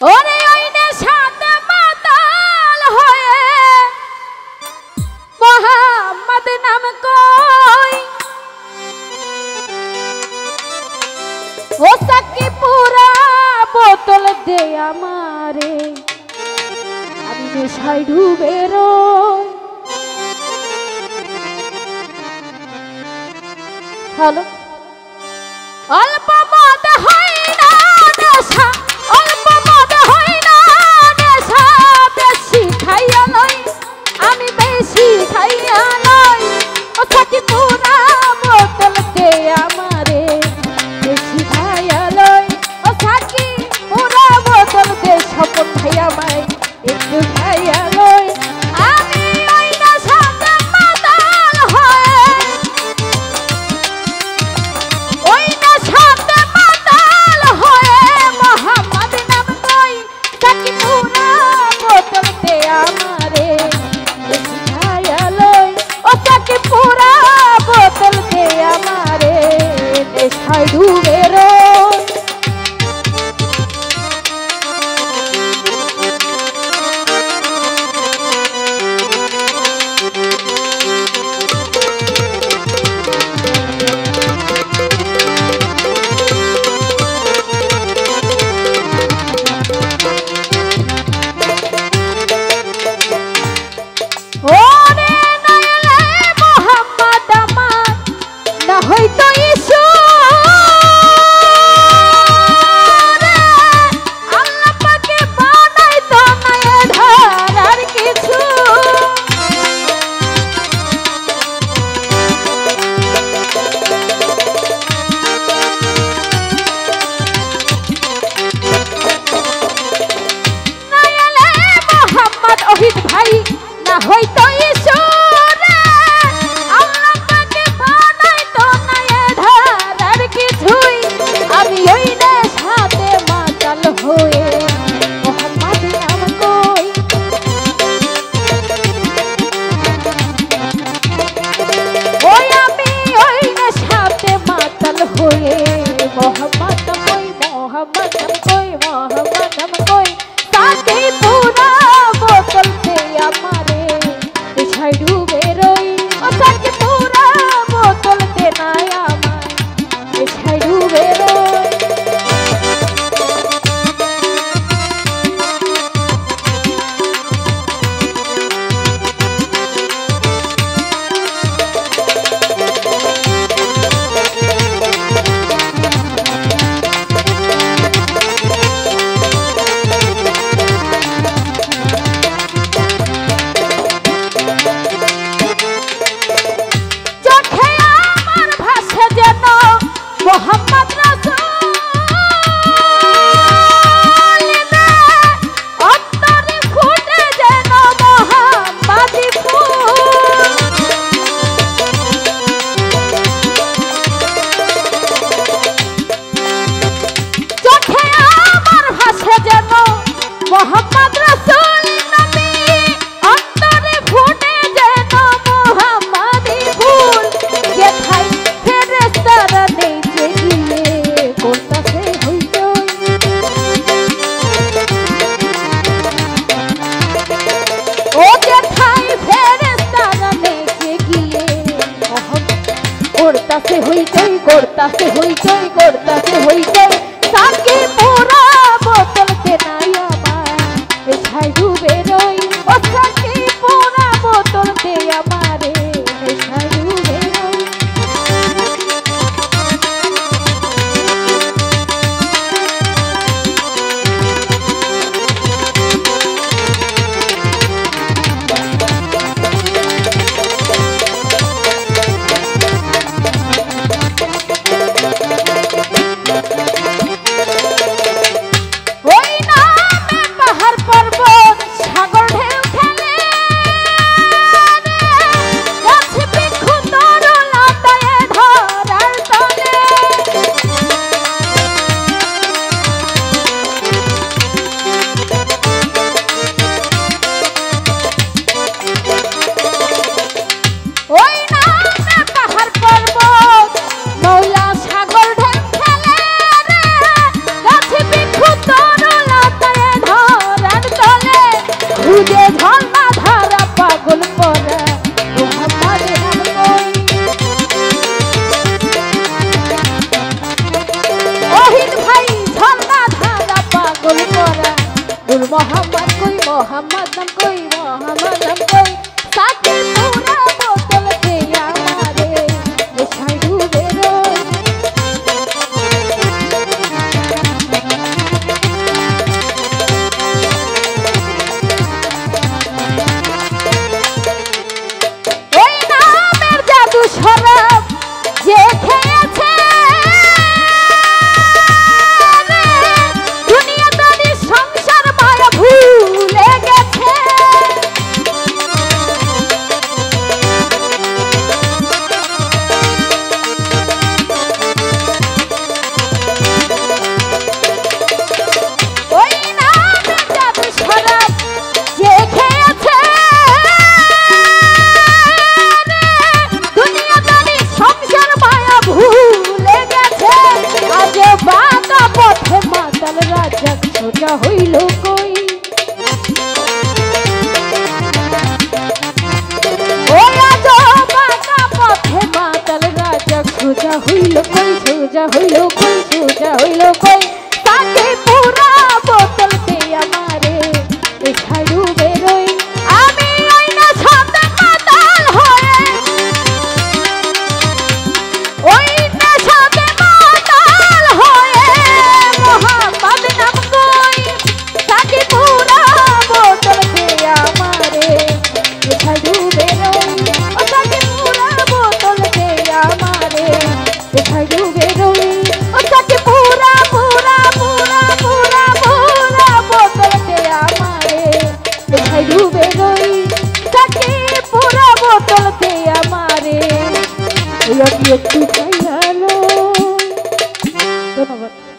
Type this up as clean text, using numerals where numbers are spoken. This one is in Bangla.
ওরে ওইনে সাথে মাতাল হয়ে মোহাম্মদ নাম কই ও সাকি পুরা বোতল দে আমারে আমি নেশায় ডুবে রই। হ্যালো অল্প মদ হয় না নেশা অল্প মদ হয় না নেশা বেশি খাইয়া লই আমি বেশি খাইয়া লই ও সাকি পুরা বোতল দে আমারে বেশি খাইয়া লই ও সাকি পুরা বোতল দে সপন খাইয়া মাই একটু খাইয়া লই আমি ওই নেশাতে মাতাল হয়ে ওই নেশাতে মাতাল হয়ে মোহাম্মদ নাম কই সাকি পুরা বোতল দে আমারে বেশি খাইয়া লই ও সাকি পুরা বোতল দে আমারে নেশায় ডুবে রই। ওরে নাইলে মোহাম্মদ আমার না হইতো ইসু রে আল্লাহ পাকে বানাইতো না এ ধরার কিছু নাইলে মোহাম্মদ ওহিদ ভাই না হইতো ইসু রে আল্লাহ পাকে বানাইতো না এ ধরার কিছুই আমি ওই নেশাতে মাতাল হয়ে মোহাম্মদ নাম কই ওই আমি ওই নেশাতে মাতাল হয়ে মোহাম্মদ নাম কই মোহাম্মদ নাম কই মোহাম্মদ নাম কই সাকি পুরা বোতল দে আমারে নেশায় ডুবে রই ও সাকি পুরা বোতল দে নাই আমায় নেশায় ডুবে রই। চোখে আমার ভাসে যেন মোহাম্মদ রাসূল অন্তরে ফুটে যেন মোহাম্মদি ফুল চোখে আমার ভাসে যেন মোহাম্মদ রাসূল নবী অন্তরে ফুটে যেন মোহাম্মদি ফুল যেথায় ফেরেশতারা নেচে গিয়ে করতাছে হইচই ও যেথায় ফেরেশতারা নেচে গিয়ে করতাছে হইচই করতাছে হইচই করতাছে হইচই সাকি পুরা বোতল দে নাই আমার নেশায় ডুবে রই ও সাকি পুরা বোতল দে আমারে নেশায় ডুবে রই। খোঁজা হইল কই ওই আজ বাঁকা পথে মাতাল রাজা খোঁজা হইল কই খোঁজা হইল কই খোঁজা হইল কই তাকে পুরা বোতল দে আমারে ছাড়ু বেরোই আমি ওই না সাথে মাতাল হয়ে ওই না সাথে মাতাল হয়ে মোহাম্মদ নাম কই তাকে পুরা বোতল দে আমারে ছাড়ু বেরোই ও তাকে পুরা বোতল দে আমারে ছাড়ু বেরোই ও তাকে পুরা পুরা পুরা পুরা পুরা বোতল দে আমারে ছাড়ু বেরোই তাকে পুরা বোতল দে আমারে ওই আমি একটু খাইয়ালো ধন্যবাদ।